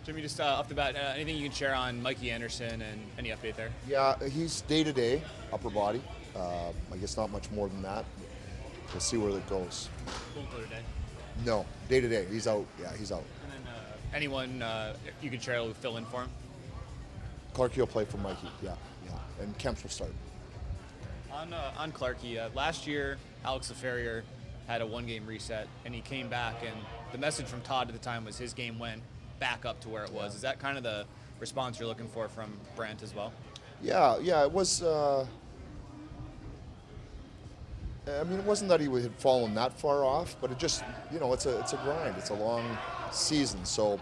Jimmy, just off the bat, anything you can share on Mikey Anderson and any update there? Yeah, he's day-to-day, upper body. I guess not much more than that. We'll see where that goes. Won't go today. No, day-to-day. He's out. Yeah, he's out. And then anyone you can share will fill in for him? Clarkey will play for Mikey. Yeah. And Kemps will start. On Clarkey, last year Alex LaFerriere had a one-game reset, and he came back, and the message from Todd at the time was his game went back up to where it was. Is that kind of the response you're looking for from Brant as well? Yeah, it was. It wasn't that he had fallen that far off, but it just, it's a grind. It's a long season, so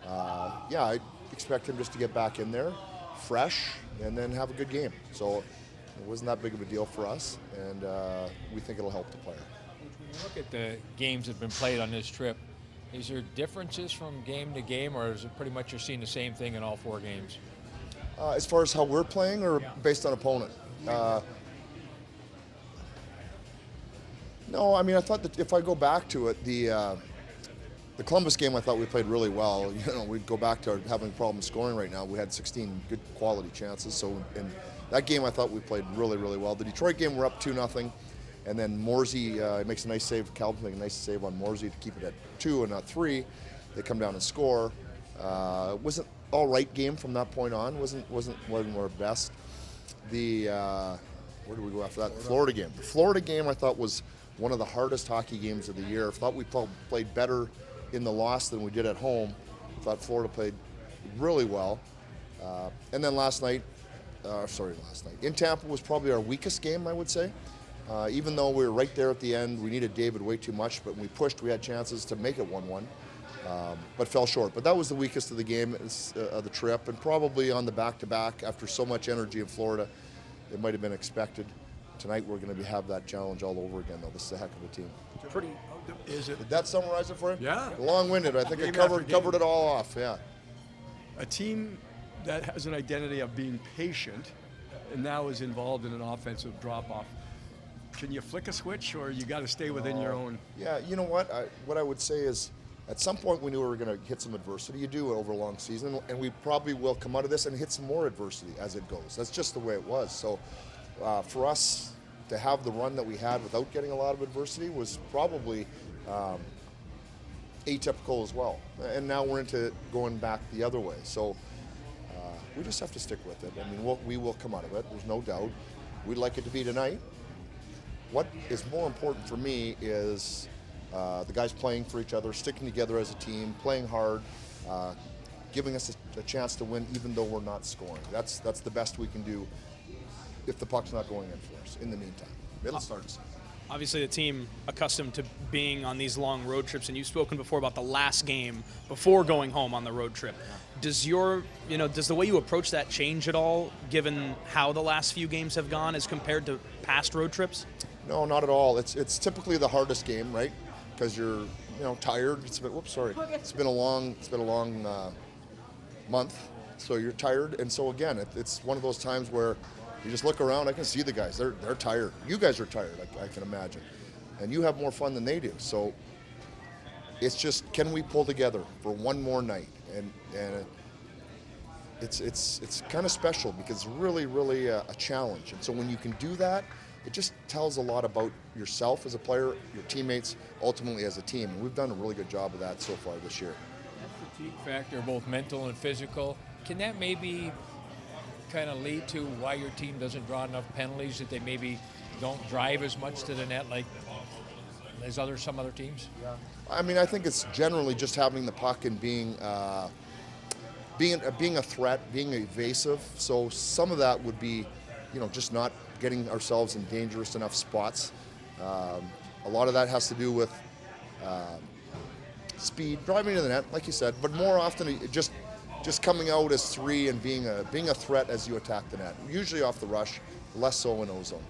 I expect him just to get back in there, fresh, and then have a good game. So it wasn't that big of a deal for us, and we think it'll help the player. When you look at the games that have been played on this trip, is there differences from game to game, or is it pretty much you're seeing the same thing in all 4 games? As far as how we're playing, or based on opponent? No, I thought that if I go back to it, the Columbus game, I thought we played really well. We'd go back to having problems scoring right now. We had 16 good quality chances. So in that game, I thought we played really, really well. The Detroit game, we're up 2-0. And then Morsey makes a nice save. Calvin makes a nice save on Morsey to keep it at 2 and not 3. They come down and score. It was an all right game from that point on. Wasn't one of our best. Where do we go after that? The Florida game. The Florida game, I thought, was one of the hardest hockey games of the year. I thought we played better in the loss than we did at home. I thought Florida played really well. And then last night, in Tampa was probably our weakest game, I would say. Even though we were right there at the end, we needed David way too much, but when we pushed, we had chances to make it 1-1, but fell short. But that was the weakest of the game, of the trip, and probably on the back-to-back, after so much energy in Florida, it might have been expected. Tonight we're going to have that challenge all over again, though. This is a heck of a team. Did that summarize it for you? Yeah. Long-winded. I think I covered it all off, yeah. A team that has an identity of being patient and now is involved in an offensive drop-off. Can you flick a switch, or you got to stay within your own? Yeah, you know what? What I would say is, at some point we knew we were going to hit some adversity. You do over a long season, and we probably will come out of this and hit some more adversity as it goes. That's just the way it was. So for us to have the run that we had without getting a lot of adversity was probably atypical as well. And now we're into going back the other way. So we just have to stick with it. We will come out of it. There's no doubt. We'd like it to be tonight. What is more important for me is the guys playing for each other, sticking together as a team, playing hard, giving us a chance to win even though we're not scoring. That's the best we can do if the puck's not going in for us in the meantime. It'll start us. Obviously, the team accustomed to being on these long road trips, and you've spoken before about the last game before going home on the road trip. Does does the way you approach that change at all, given how the last few games have gone as compared to past road trips? No, not at all. It's typically the hardest game, right? Because you're tired. It's been a long month, so you're tired, and so again, it's one of those times where you just look around. I can see the guys. They're tired. You guys are tired. I can imagine, and you have more fun than they do. So it's just, can we pull together for one more night? And it's kind of special because it's really, really a challenge. And so when you can do that, it just tells a lot about yourself as a player, your teammates, ultimately as a team. And we've done a really good job of that so far this year. That fatigue factor, both mental and physical, can that maybe kind of lead to why your team doesn't draw enough penalties, that they maybe don't drive as much to the net like as some other teams? Yeah. I think it's generally just having the puck and being a threat, being evasive. So some of that would be, just not getting ourselves in dangerous enough spots. A lot of that has to do with speed, driving to the net, like you said, but more often just coming out as 3 and being a threat as you attack the net. Usually off the rush, less so in O-zone.